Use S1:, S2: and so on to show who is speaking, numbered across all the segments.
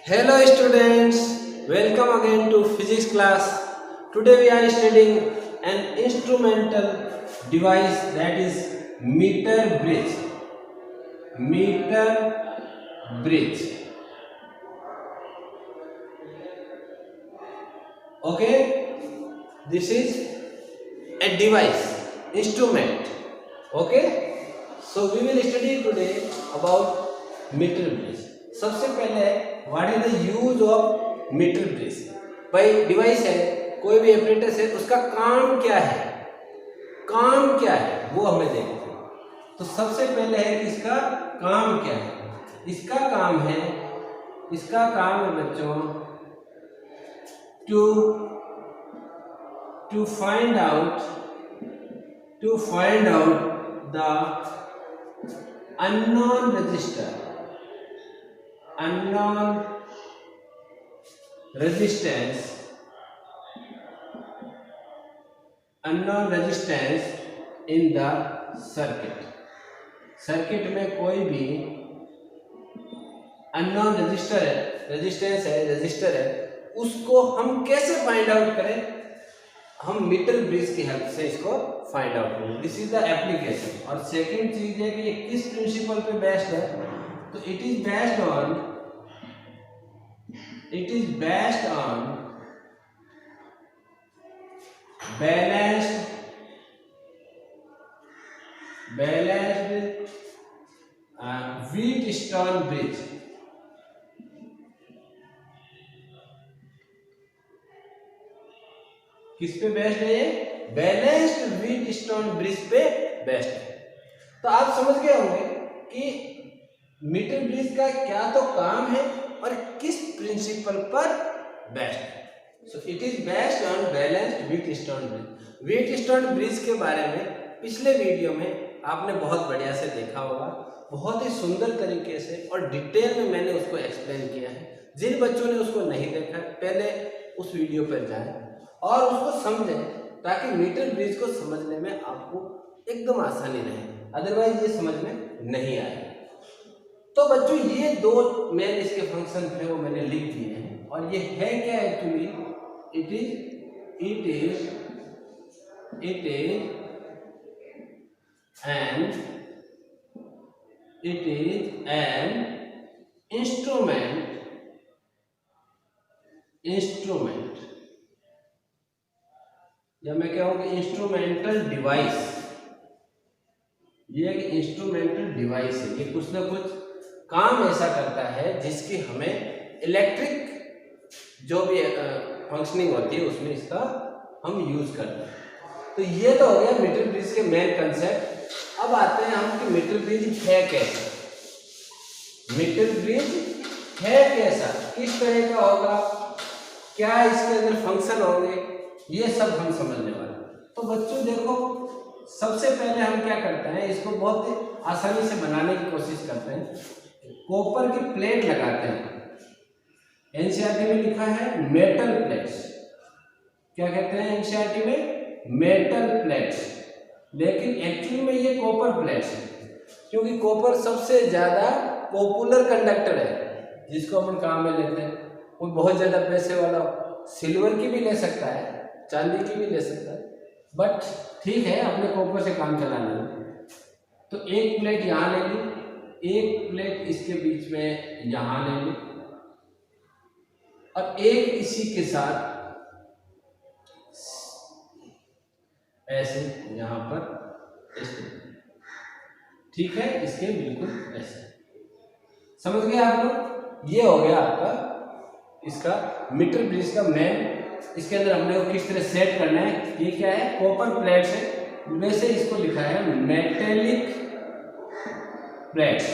S1: Hello students, welcome again to physics class. Today we are studying an instrumental device that is meter bridge. Meter bridge. Okay, this is a device, instrument. Okay, so we will study today about meter bridge. सबसे पहले what is the use of meter bridge. भाई device है, कोई भी apparatus है, उसका काम क्या है, वो हमें देखते हैं। तो सबसे पहले है कि इसका काम क्या है। इसका काम है बच्चों to find out the unknown resistance in the circuit में कोई भी अननोन रजिस्टर है, उसको हम कैसे फाइंड आउट करें। हम मीटर ब्रिज की हेल्प से इसको फाइंड आउट करें। This is the application. और सेकंड चीज है कि ये किस प्रिंसिपल पे बेस्ड है, तो it is based on balanced Wheatstone bridge। किस पे बेस्ड है ये? बैलेंस्ड व्हीटस्टोन ब्रिज पे बेस्ड है। तो आप समझ गए होंगे कि मीटर ब्रिज का क्या तो काम है और किस प्रिंसिपल पर बेस्ड है। So it is based on balanced Wheatstone bridge. Wheatstone bridge के बारे में पिछले वीडियो में आपने बहुत बढ़िया से देखा होगा, बहुत ही सुंदर तरीके से और डिटेल में मैंने उसको एक्सप्लेन किया है। जिन बच्चों ने उसको नहीं देखा, पहले उस वीडियो पर जाएं और उसको समझें, ताकि मीटर ब्रिज को समझने में आपको एकदम आसानी रहे, अदरवाइज ये समझ में नहीं आएगा। तो बच्चों ये दो मेन इसके फंक्शन थे, वो मैंने लिख दिए हैं। और ये है क्या actually? It is an instrument या मैं कहूँगा इंस्ट्रूमेंटल डिवाइस। ये एक इंस्ट्रूमेंटल डिवाइस है, ये कुछ ना कुछ काम ऐसा करता है जिसकी हमें इलेक्ट्रिक जो भी फंक्शनिंग होती है उसमें इसका हम यूज करते हैं। तो ये तो हो गया मीटर ब्रिज के मेन कंसेप्ट। अब आते हैं हम कि मीटर ब्रिज है कैसा। मीटर ब्रिज है कैसा, किस तरह का होगा, क्या इसके अंदर फंक्शन होंगे, ये सब हम समझने वाले हैं। तो बच्चों देखो, सबसे पहले हम क्या करते हैं, इसको बहुत ही आसानी से बनाने की कोशिश करते हैं। कॉपर की प्लेट लगाते हैं। एनसीईआरटी में लिखा है मेटल प्लेट्स। क्या कहते हैं एनसीईआरटी में? Metal plates. लेकिन एक्चुअली में ये कॉपर प्लेट्स है, क्योंकि कॉपर सबसे ज्यादा पॉपुलर कंडक्टर है जिसको अपन काम में लेते हैं। कोई बहुत ज्यादा पैसे वाला सिल्वर की भी ले सकता है, चांदी की भी ले सकता है, बट ठीक है अपने कॉपर से काम चलाना है। तो एक प्लेट यहाँ ले ली, एक प्लेट इसके बीच में यहाँ ले ली, और एक इसी के साथ ऐसे यहाँ पर, ठीक है, इसके बिल्कुल ऐसे। समझ गए आप लोग? ये हो गया आपका इसका मीटर ब्रिज का मेन। इसके अंदर हमने को किस तरह सेट करना है। ये क्या है? कॉपर प्लेट है, वैसे इसको लिखा है मेटेलिक प्लेट्स।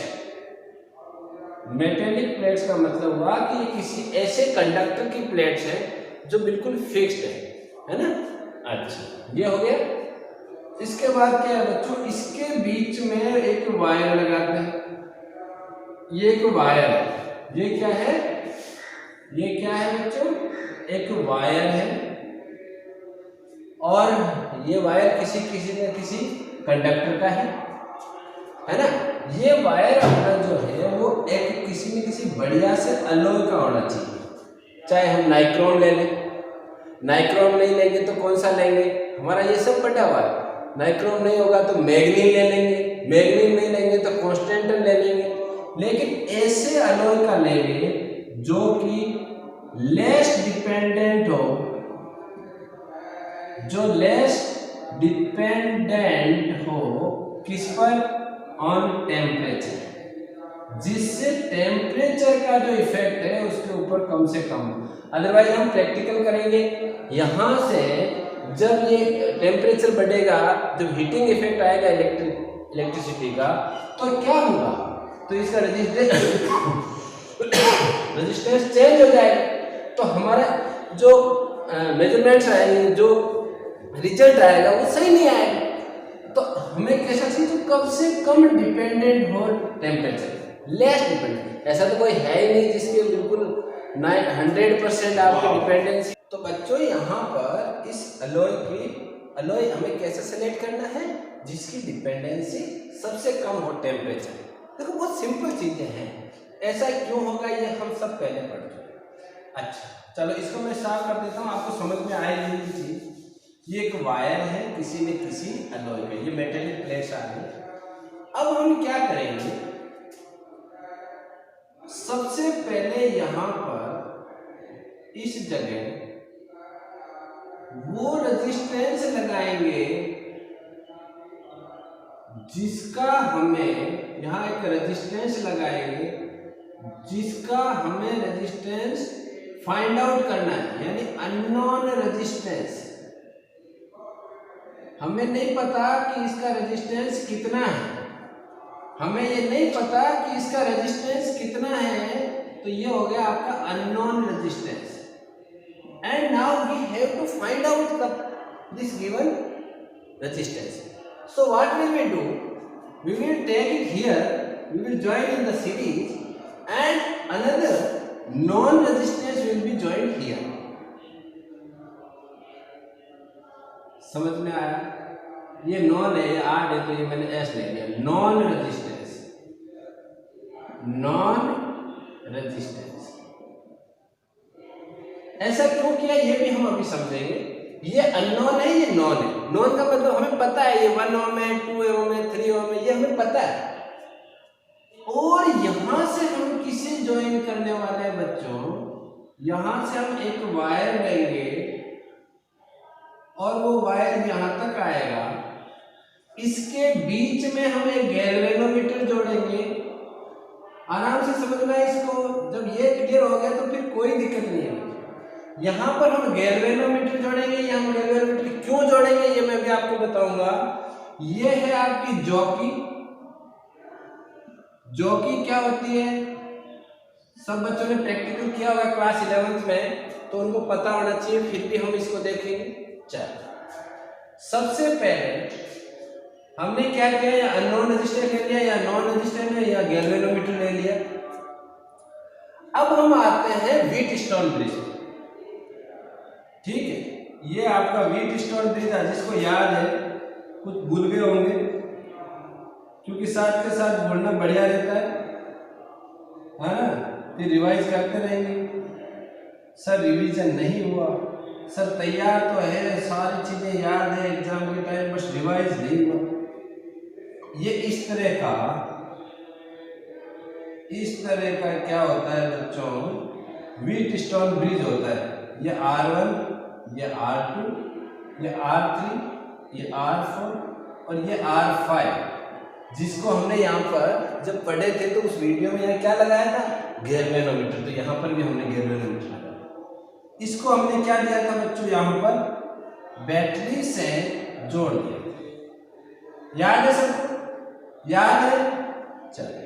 S1: मेटेलिक प्लेट्स का मतलब हुआ कि ये किसी ऐसे कंडक्टर की प्लेट्स है जो बिल्कुल फिक्स्ड है ना। अच्छा, ये हो गया। इसके बाद क्या है बच्चों, इसके बीच में एक वायर लगाते हैं। ये एक वायर है, ये क्या है बच्चों? एक वायर है, और ये वायर किसी न किसी कंडक्टर का है। है ना। ये वायर अपना जो है वो एक किसी न किसी बढ़िया से अलॉय का होना चाहिए। चाहे हम नाइक्रोम ले लें, नाइक्रोम नहीं लेंगे तो कौन सा लेंगे, हमारा ये सब पढ़ा हुआ है। नाइक्रोम नहीं होगा तो मैग्नीन ले लेंगे, मैग्नीन नहीं लेंगे तो कॉन्स्टेंटन ले लेंगे। लेकिन ऐसे अलॉय का लेंगे जो कि लेस डिपेंडेंट हो, जो लेस डिपेंडेंट हो किस पर, ऑन टेम्परेचर, जिससे टेम्परेचर का जो इफेक्ट है उसके ऊपर कम से कम। अदरवाइज हम प्रैक्टिकल करेंगे, यहाँ से जब ये टेम्परेचर बढ़ेगा, जब हीटिंग इफेक्ट आएगा इलेक्ट्रिसिटी का, तो क्या होगा, तो इसका रेजिस्टेंस चेंज हो जाएगा। तो हमारा जो मेजरमेंट्स आएंगे, जो रिजल्ट आएगा वो सही नहीं आएगा। तो हमें कैसा चाहिए, जो कम से कम डिपेंडेंट हो टेम्परेचर, लेस डिपेंडेंट। ऐसा तो कोई है ही नहीं जिसके बिल्कुल 100% आपकी डिपेंडेंसी। तो बच्चों यहाँ पर इस अलॉय हमें कैसे सेलेक्ट करना है, जिसकी डिपेंडेंसी सबसे कम हो टेम्परेचर। देखो बहुत सिंपल चीजें हैं, ऐसा क्यों होगा ये हम सब पहले पढ़ चुके। अच्छा चलो इसको मैं साफ कर देता हूँ, आपको समझ में आएगी ये चीज। ये एक वायर है किसी न किसी अलॉय पे, ये मेटेलिक प्लेट्स आ गई। अब हम क्या करेंगे, सबसे पहले यहां पर इस जगह वो रेजिस्टेंस लगाएंगे जिसका हमें, यहां एक रेजिस्टेंस लगाएंगे जिसका हमें रेजिस्टेंस फाइंड आउट करना है, यानी अननोन रेजिस्टेंस। हमें नहीं पता कि इसका रेजिस्टेंस कितना है, हमें ये नहीं पता कि इसका रेजिस्टेंस कितना है, तो ये हो गया आपका unknown resistance. And now we have to find out this given resistance. So what will we do, we will take it here, we will join in the series and another known resistance will be joined here. समझ में आया, ये non है, ये are है, तो ये मैंने एस ले लिया, नॉन रेजिस्टेंस, नॉन रेजिस्टेंस। ऐसा क्यों किया ये भी हम अभी समझेंगे। ये अननोन है, ये नॉन है। नॉन का मतलब हमें पता है, ये 1 ओम है, 2 ओम है, 3 ओम है, ये हमें पता है। और यहां से हम किसे ज्वाइन करने वाले हैं बच्चों, यहां से हम एक वायर लेंगे और वो वायर यहां तक आएगा, इसके बीच में हम एक गैल्वेनोमीटर जोड़ेंगे। आराम से समझना है इसको, जब ये क्लियर हो गया तो फिर कोई दिक्कत नहीं है। यहां पर हम गैल्वेनोमीटर जोड़ेंगे, ये हम गैल्वेनोमीटर क्यों जोड़ेंगे ये मैं भी आपको बताऊंगा। ये है आपकी जॉकी। जॉकी क्या होती है, सब बच्चों ने प्रैक्टिकल किया होगा क्लास 11th में, तो उनको पता होना चाहिए, फिर भी हम इसको देखेंगे। चलो सबसे पहले हमने क्या किया, या अननोन रेजिस्टेंस ले लिया, या नॉन रेजिस्टेंस है, या गैल्वेनोमीटर ले लिया। अब हम आते हैं व्हीटस्टोन ब्रिज। ठीक है, ये आपका व्हीटस्टोन ब्रिज है, जिसको याद है, कुछ भूल गए होंगे, क्योंकि साथ के साथ बोलना बढ़िया रहता है ना, फिर रिवाइज करते रहेंगे। सर रिवीजन नहीं हुआ, सर तैयार तो है, सारी चीजें याद है एग्जाम के टाइम, बस रिवाइज नहीं हुआ। ये इस तरह का क्या होता है बच्चों, व्हीटस्टोन ब्रिज होता है। ये R1, ये R2, ये R3, ये R4 और ये R5, जिसको हमने यहाँ पर जब पढ़े थे तो उस वीडियो में यहाँ क्या लगाया था, गैल्वेनोमीटर। तो यहाँ पर भी हमने गैल्वेनोमीटर लगाया। इसको हमने क्या दिया था बच्चों, यहाँ पर बैटरी से जोड़ दिया। याद है सबको, याद है, चलिए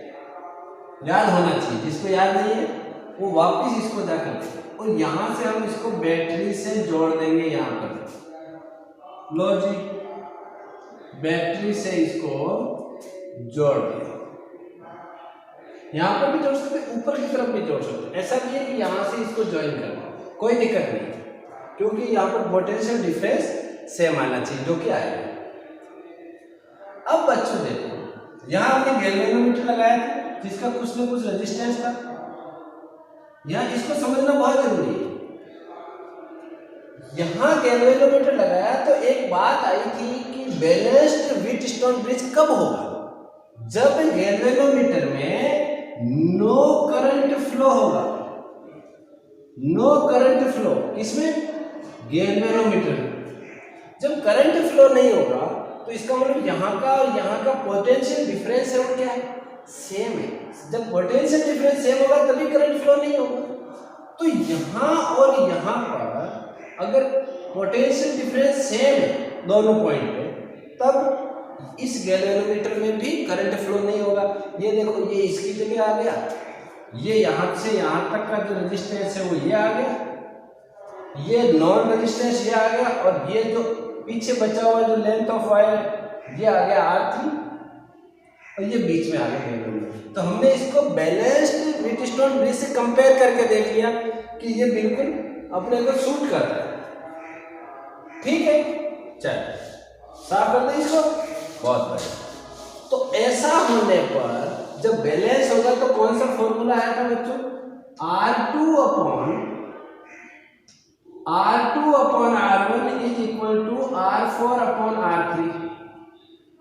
S1: याद होना चाहिए, जिसको याद नहीं है वो वापस इसको जाकर देखें। और यहां से हम इसको बैटरी से जोड़ देंगे, यहां पर लो जी, बैटरी से इसको जोड़ दिया। यहां पर भी जोड़ सकते, ऊपर की तरफ भी जोड़ सकते। ऐसा नहीं है कि यहां से इसको ज्वाइन करना, कोई दिक्कत नहीं, क्योंकि यहां पर पोटेंशियल डिफरेंस सेम आना चाहिए, जो कि आएगा। अब बच्चों देखो, यहाँ हमने गैल्वेनोमीटर लगाया था जिसका कुछ न कुछ रेजिस्टेंस था। यहाँ इसको समझना बहुत जरूरी है। यहाँ गैल्वेनोमीटर लगाया तो एक बात आई थी कि बैलेंस्ड व्हीटस्टोन ब्रिज कब होगा? जब गैल्वेनोमीटर में नो करंट फ्लो होगा। नो करंट फ्लो किसमें? गैल्वेनोमीटर में। जब करंट फ्लो नहीं होगा तो इसका मतलब यहाँ का और यहाँ का पोटेंशियल डिफरेंस है वो क्या है? सेम है। जब पोटेंशियल डिफरेंस सेम होगा तभी करंट फ्लो नहीं होगा। तो यहाँ और यहाँ पर अगर पोटेंशियल डिफरेंस सेम है दोनों पॉइंट पे, तब इस गैल्वेनोमीटर में भी करंट फ्लो नहीं होगा। ये देखो, ये इसकी जगह आ गया, ये यहाँ से यहाँ तक का जो रेजिस्टेंस है वो ये आ गया, ये नॉन रेजिस्टेंस ये आ गया, और ये जो पीछे बचा हुआ जो लेंथ ऑफ वायर ये आ गया R3, और ये बीच में आ गया गैल्वेनोमीटर। तो हमने इसको बैलेंस्ड व्हीटस्टोन ब्रिज से कंपेयर करके देख लिया कि ये बिल्कुल अपने को सूट करता है। ठीक है, चल साफ कर दें इसको। बहुत बढ़िया। तो ऐसा होने पर जब बैलेंस होगा तो कौन सा फॉर्मूला आया था बच्चों? R2 upon R1 is equal to R4 upon R3।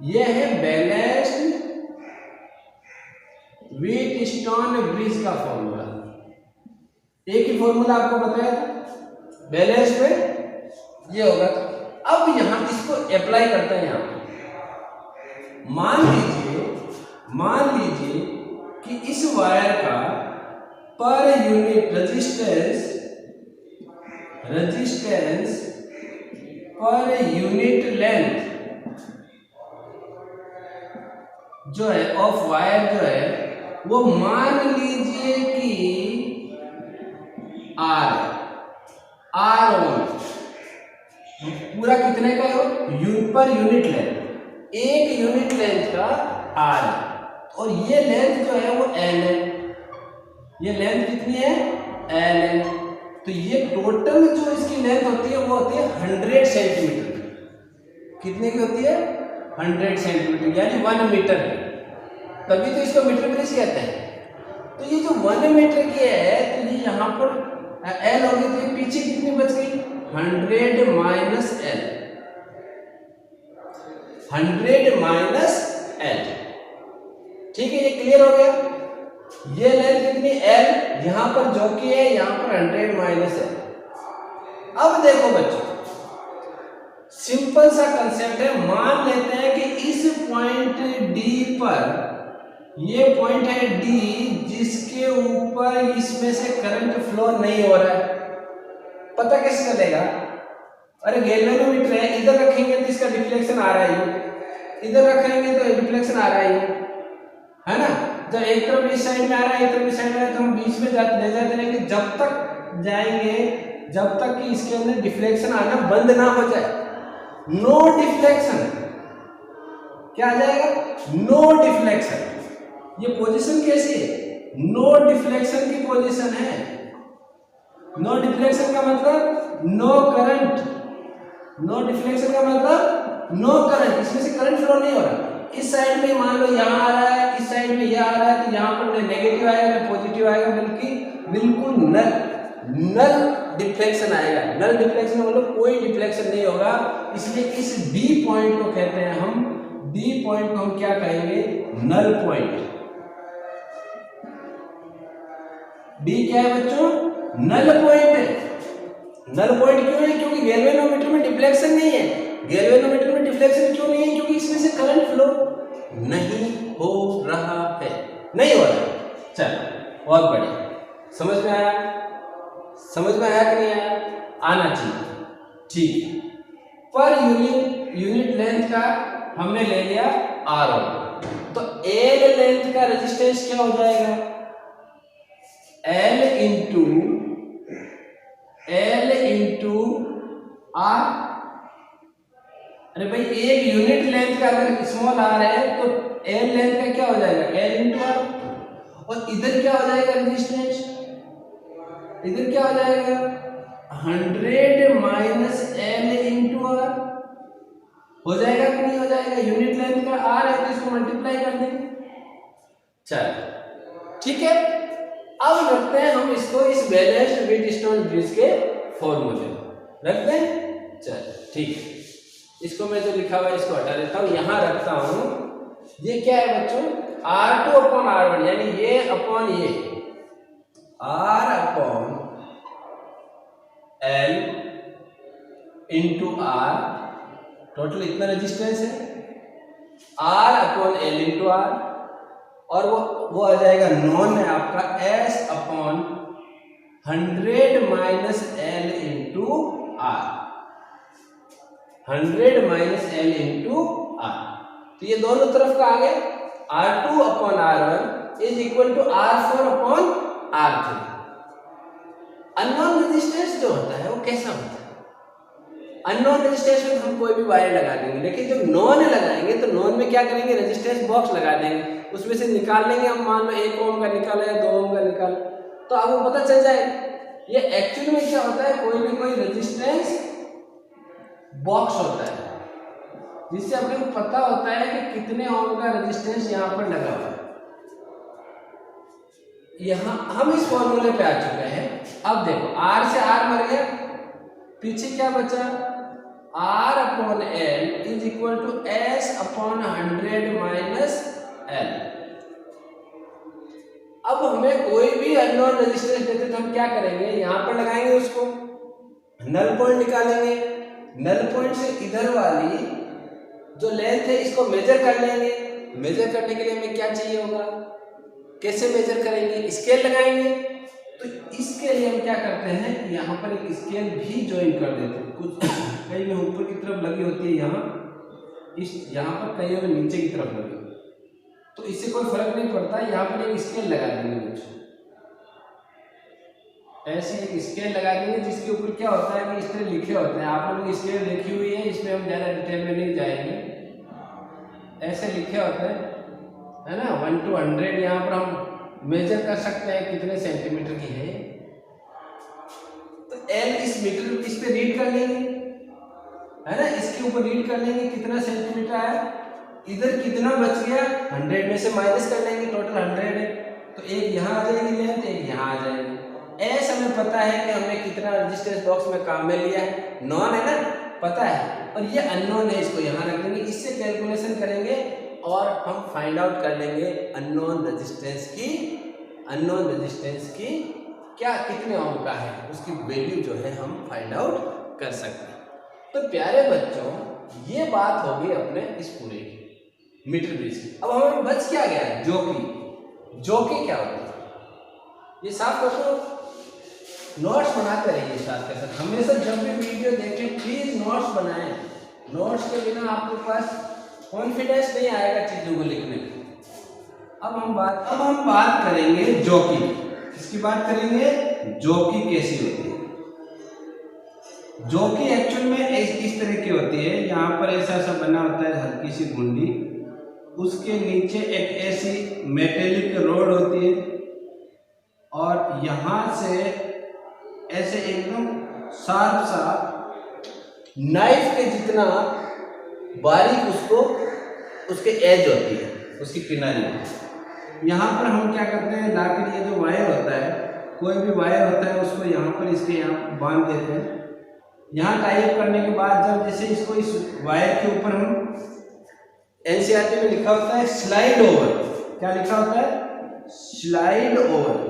S1: ये है बैलेंस्ड व्हीटस्टोन ब्रिज का फॉर्मूला। एक ही फॉर्मूला आपको बताया था बैलेंस में ये होगा। अब यहां इसको अप्लाई करते हैं। यहां मान लीजिए कि इस वायर का per unit resistance per unit length जो है ऑफ वायर जो है वो मान लीजिए कि R1 पूरा कितने का हो? पर यूनिट लेंथ, एक यूनिट लेंथ का R, और ये लेंथ जो है वो L है। ये लेंथ कितनी है? L है। तो ये टोटल जो इसकी लेंथ होती है वो होती है 100 सेंटीमीटर। कितने की होती है? 100 सेंटीमीटर, यानी 1 मीटर की। तभी तो इसको मीटर ब्रिज कहते हैं। तो ये जो 1 मीटर की है तो ये यहाँ पर L होगी, तो ये पीछे कितनी बच गई? 100 माइनस L। 100 minus L। ठीक है, ये क्लियर हो गया। ये लेंथ कितनी? L, यहां पर जो कि है यहां पर 100 माइनस L। अब देखो बच्चों, सिंपल सा कंसेप्ट है। मान लेते हैं कि इस पॉइंट D पर, ये पॉइंट है D जिसके ऊपर इसमें से करंट फ्लो नहीं हो रहा है। पता कैसे चलेगा? अरे गैल्वेनोमीटर है, इधर रखेंगे तो इसका डिफ्लेक्शन आ रहा है, इधर रखेंगे तो डिफ्लेक्शन आ रहा है ना। जब एक तरफ इस साइड में आ रहा है, एक तरफ इस साइड में आ रहा है, तो हम बीच में ले जाते रहेंगे जब तक जाएंगे जब तक कि इसके अंदर डिफ्लेक्शन आना बंद ना हो जाए। नो डिफ्लेक्शन, क्या आ जाएगा? No deflection. ये पोजीशन कैसी है? नो डिफ्लेक्शन की पोजीशन है। नो डिफ्लेक्शन का मतलब नो करंट। नो डिफ्लेक्शन का मतलब नो करंट, इसमें से करंट फ्लो नहीं हो रहा। इस साइड में मान लो यहाँ आ रहा है, इस साइड में यह आ रहा है, तो यहाँ पर नेगेटिव आएगा ना पॉजिटिव आएगा, बल्कि बिल्कुल नल डिफ्लेक्शन आएगा। नल डिफ्लेक्शन मतलब कोई डिफ्लेक्शन नहीं होगा। इसलिए इस डी पॉइंट को कहते हैं हम, डी पॉइंट को हम क्या कहेंगे? Null point. डी क्या है बच्चों? नल पॉइंट है। नल पॉइंट क्यों है? क्योंकि गैल्वेनोमीटर में डिफ्लेक्शन नहीं है। गैल्वेनोमीटर में डिफ्लेक्शन क्यों नहीं है? क्योंकि इसमें से करंट फ्लो नहीं हो रहा है, नहीं हो रहा है। चलो, बहुत बढ़िया। समझ में आया? समझ में आया कि नहीं आया? आना चाहिए। ठीक, पर यूनिट लेंथ का हमने ले लिया R1, तो L लेंथ का रेजिस्टेंस क्या हो जाएगा? L into R। अरे भाई, एक यूनिट लेंथ का अगर स्मॉल r है तो L लेंथ का क्या हो जाएगा? L into R। और इधर क्या हो जाएगा रेजिस्टेंस? इधर क्या हो जाएगा? 100 माइनस L इंटू R। हो जाएगा कि नहीं हो जाएगा? यूनिट लेंथ का आर है तो इसको मल्टीप्लाई कर देंगे। चलो ठीक है, अब रखते हैं हम इसको इस बैलेंस्ड व्हीटस्टोन ब्रिज के फॉर्मूले रखते हैं। चलो ठीक है, इसको मैं जो लिखा हुआ है इसको हटा देता हूं, यहां रखता हूं। ये क्या है बच्चों? R2 अपॉन R1, यानी ये अपॉन ये R upon L into R, total इतना रेजिस्टेंस है, R upon L into R, और वो आ जाएगा नॉन है आपका S upon 100 minus L into R, 100 minus L into R। तो ये दोनों तरफ का आ गया। R2 upon R1 is equal to R4 upon R3। Unknown resistance जो होता है वो कैसा होता है? अननोन रेजिस्टेंस में हम कोई भी वायर लगा देंगे, लेकिन जब नॉन लगाएंगे तो नॉन में क्या करेंगे? रेजिस्टेंस बॉक्स लगा देंगे, उसमें से निकाल लेंगे हम, मान लो 1 ओम का निकाला है, 2 ओम का निकाला, तो आपको पता चल जाएगा। ये एक्चुअली में क्या होता है? कोई भी कोई रेजिस्टेंस बॉक्स होता है जिससे अपने को पता होता है कि कितने ओम का रेजिस्टेंस यहाँ पर लगा हुआ है। यहाँ हम इस फॉर्मूले पे आ चुके हैं। अब देखो R से R मर गया, पीछे क्या बचा? R upon L is equal to S upon 100 minus L। अब हमें कोई भी अननोन रेजिस्टेंस देते तो हम क्या करेंगे? यहाँ पर लगाएंगे, उसको नल पॉइंट निकालेंगे, नल पॉइंट से इधर वाली जो लेंथ है इसको मेजर कर लेंगे। मेजर करने के लिए हमें क्या चाहिए होगा? कैसे मेजर करेंगे? स्केल लगाएंगे। तो इसके लिए हम क्या करते हैं? यहाँ पर एक स्केल भी ज्वाइन कर देते हैं। कुछ कई में ऊपर की तरफ लगी होती है, यहाँ पर कई में नीचे की तरफ लगी, तो इससे कोई फर्क नहीं पड़ता। यहाँ पर एक स्केल लगा देंगे बच्चों, ऐसे एक स्केल लगा देंगे जिसके ऊपर क्या होता है कि इस तरह लिखे होते हैं। आप लोगों ने स्केल देखी हुई है, इसमें हम ज़्यादा डिटेल में नहीं जाएंगे। ऐसे लिखे होते हैं, है ना, 1 to 100। यहाँ पर हम मेजर कर सकते हैं कितने सेंटीमीटर की है। तो L इस मीटर इस पे रीड कर लेंगे, है ना, इसके ऊपर रीड कर लेंगे कितना सेंटीमीटर आया। इधर कितना बच गया? 100 में से माइनस कर लेंगे, टोटल 100 है, तो एक यहाँ आ जाएगी लेंथ, एक यहाँ आ जाएगी। ऐसा हमें पता है कि हमने कितना रेजिस्टेंस बॉक्स में काम में लिया है, नॉन है ना, पता है, और ये अननोन है, इसको यहाँ रख देंगे। इससे कैलकुलेशन करेंगे और हम फाइंड आउट कर लेंगे अननोन रेजिस्टेंस की क्या कितने ओम का है, उसकी वैल्यू जो है हम फाइंड आउट कर सकते हैं। तो प्यारे बच्चों, ये बात होगी अपने इस पूरे मीटर ब्रिज की। अब हमें बच क्या गया? जोकी क्या होती है? ये साफ कर नोट्स बनाते रहिए साथ के साथ। हमेशा जब भी वीडियो देखें प्लीज नोट्स बनाएं। नोट्स के बिना आपके पास कॉन्फिडेंस नहीं आएगा चीजों को लिखने में। अब हम बात करेंगे जोकी। किसकी बात करेंगे? जोकी कैसी होती है? जोकी एक्चुअल में इस तरह की होती है। यहाँ पर ऐसा बना होता है हल्की सी गुंडी, उसके नीचे एक ऐसी मेटेलिक रोड होती है, और यहाँ से ऐसे एकदम शार्प सा नाइफ के जितना बारीक उसके एज होती है, उसकी किनारी। यहाँ पर हम क्या करते हैं, लाकर ये जो वायर होता है, कोई भी वायर होता है, उसको यहाँ पर इसके यहाँ बांध देते हैं। यहाँ टाई अप करने के बाद जब जैसे इसको इस वायर के ऊपर हम एनसीईआरटी में लिखा होता है स्लाइड ओवर। क्या लिखा होता है? Slide over.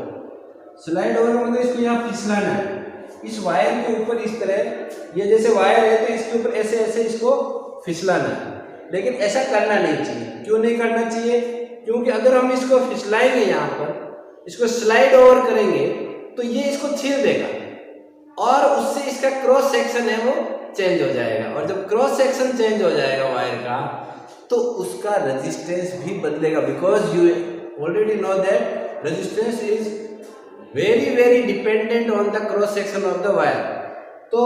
S1: स्लाइड ओवर मतलब इसको यहाँ फिसलाना है। इस वायर के ऊपर इस तरह, ये जैसे वायर है तो इसके ऊपर ऐसे ऐसे इसको फिसलाना है। लेकिन ऐसा करना नहीं चाहिए। क्यों नहीं करना चाहिए? क्योंकि अगर हम इसको फिसलाएंगे, यहाँ पर इसको स्लाइड ओवर करेंगे, तो ये इसको छील देगा और उससे इसका क्रॉस सेक्शन है वो चेंज हो जाएगा। और जब क्रॉस सेक्शन चेंज हो जाएगा वायर का, तो उसका रेजिस्टेंस भी बदलेगा। Because you already know that resistance is very dependent on the cross section of the wire. तो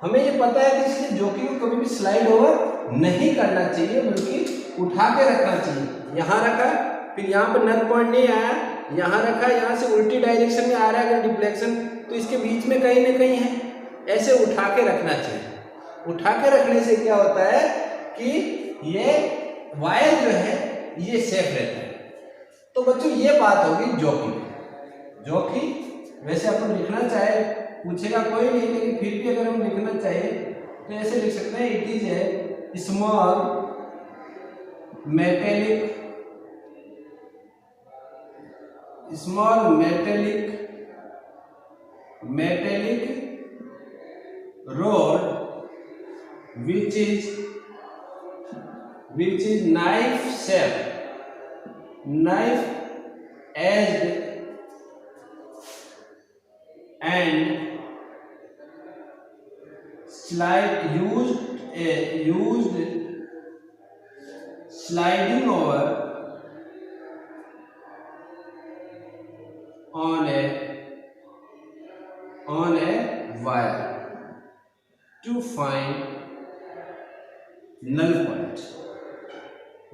S1: हमें ये पता है कि इसलिए जोकी को कभी भी स्लाइड ओवर नहीं करना चाहिए, बल्कि उठा के रखना चाहिए। यहाँ रखा, फिर यहाँ पर नल पॉइंट नहीं आया, यहाँ रखा, यहाँ से उल्टी डायरेक्शन में आ रहा है अगर डिफ्लेक्शन, तो इसके बीच में कहीं ना कहीं है, ऐसे उठा के रखना चाहिए। उठा के रखने से क्या होता है कि ये वायर जो है ये सेफ रहता है। तो बच्चों ये बात होगी जॉकी, जो कि वैसे अपन लिखना चाहे पूछेगा कोई नहीं, लेकिन फिर भी अगर हम लिखना चाहे तो ऐसे लिख सकते हैं, it is a small metallic rod which is knife edged and used sliding over on a wire to find null point।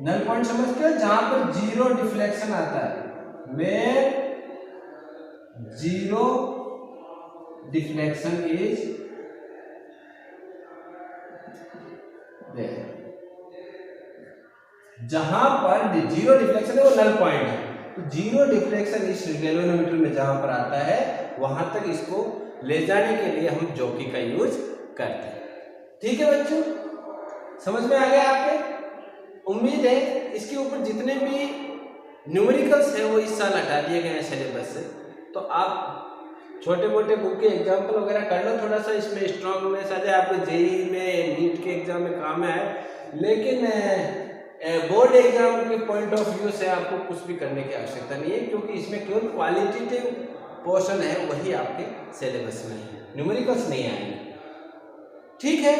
S1: Null point समझते हो, जहां पर जीरो डिफ्लेक्शन आता है, where zero deflection is there। जहां पर जीरो डिफ्लेक्शन है वो नल पॉइंट है। तो जीरो डिफ्लेक्शन इस गैल्वेनोमीटर में जहां पर आता है वहां तक इसको ले जाने के लिए हम जॉकी का यूज करते हैं। ठीक है बच्चों, समझ में आ गया आपके? उम्मीद है इसके ऊपर जितने भी न्यूमेरिकल्स है वो इस साल हटा दिए गए हैं सिलेबस से। तो आप छोटे मोटे बुक के एग्जाम्पल वगैरह कर लो, थोड़ा सा इसमें स्ट्रॉन्गनेस आ जाए, आपको जेईई में नीट के एग्जाम में काम आए। लेकिन बोर्ड एग्जाम के पॉइंट ऑफ व्यू से आपको कुछ भी करने की आवश्यकता नहीं है, क्योंकि इसमें केवल क्वालिटेटिव पोर्शन है वही आपके सिलेबस में है, न्यूमेरिकल्स नहीं आएंगे। ठीक है,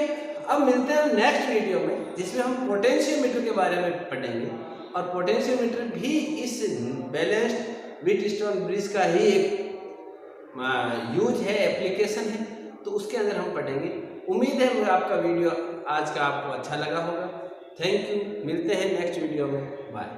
S1: अब मिलते हैं नेक्स्ट वीडियो में जिसमें हम पोटेंशियोमीटर के बारे में पढ़ेंगे, और पोटेंशियोमीटर भी इस बैलेंस्ड व्हीटस्टोन ब्रिज का ही एक यूज है, एप्लीकेशन है, तो उसके अंदर हम पढ़ेंगे। उम्मीद है आपका वीडियो आज का आपको अच्छा लगा होगा। थैंक यू, मिलते हैं नेक्स्ट वीडियो में, बाय।